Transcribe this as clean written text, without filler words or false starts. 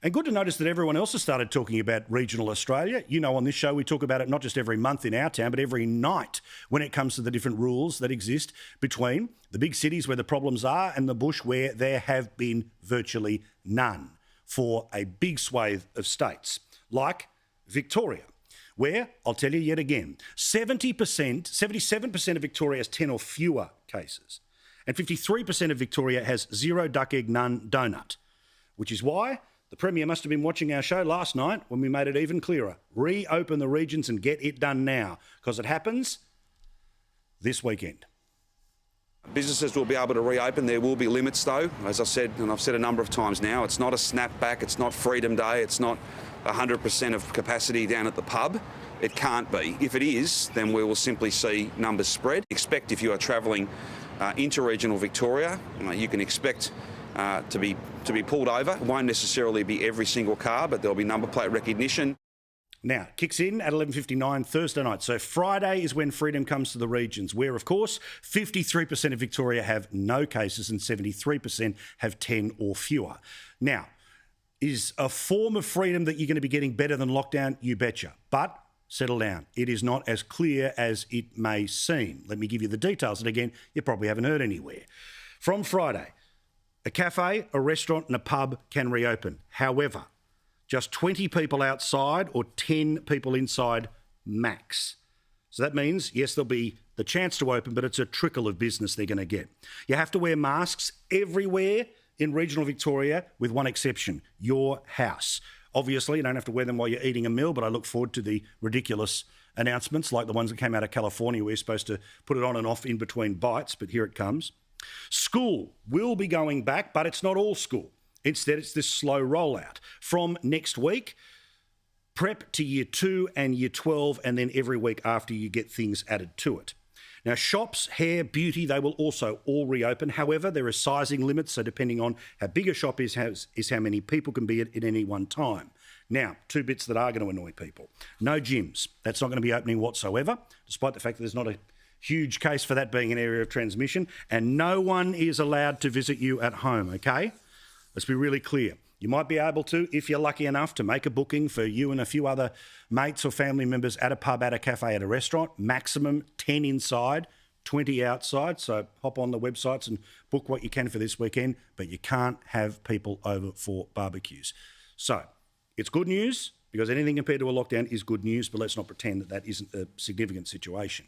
And good to notice that everyone else has started talking about regional Australia. You know, on this show, we talk about it not just every month in our town, but every night when it comes to the different rules that exist between the big cities where the problems are and the bush where there have been virtually none for a big swathe of states, like Victoria, where, I'll tell you yet again, 77% of Victoria has 10 or fewer cases, and 53% of Victoria has zero duck egg, none donut, which is why the Premier must have been watching our show last night when we made it even clearer. Reopen the regions and get it done now, because it happens this weekend. Businesses will be able to reopen. There will be limits, though. As I said, and I've said a number of times now, it's not a snapback, it's not Freedom Day, it's not 100% of capacity down at the pub. It can't be. If it is, then we will simply see numbers spread. Expect if you are travelling into regional Victoria, you can expect to be pulled over. It won't necessarily be every single car, but there'll be number plate recognition. Now, kicks in at 11:59 Thursday night. So Friday is when freedom comes to the regions, where, of course, 53% of Victoria have no cases and 73% have 10 or fewer. Now, is a form of freedom that you're going to be getting better than lockdown? You betcha. But settle down. It is not as clear as it may seem. Let me give you the details. And again, you probably haven't heard anywhere. From Friday, a cafe, a restaurant and a pub can reopen. However, just 20 people outside or 10 people inside max. So that means, yes, there'll be the chance to open, but it's a trickle of business they're going to get. You have to wear masks everywhere in regional Victoria with one exception, your house. Obviously, you don't have to wear them while you're eating a meal, but I look forward to the ridiculous announcements like the ones that came out of California where you're supposed to put it on and off in between bites, but here it comes. School will be going back, but it's not all school. Instead, it's this slow rollout. From next week, prep to year 2 and year 12, and then every week after you get things added to it. Now, shops, hair, beauty, they will also all reopen. However, there are sizing limits, so depending on how big a shop is how many people can be at any one time. Now, 2 bits that are going to annoy people. No gyms. That's not going to be opening whatsoever, despite the fact that there's not a huge case for that being an area of transmission, and no one is allowed to visit you at home, okay? Let's be really clear. You might be able to, if you're lucky enough, to make a booking for you and a few other mates or family members at a pub, at a cafe, at a restaurant. Maximum 10 inside, 20 outside. So hop on the websites and book what you can for this weekend, but you can't have people over for barbecues. So it's good news because anything compared to a lockdown is good news, but let's not pretend that that isn't a significant situation.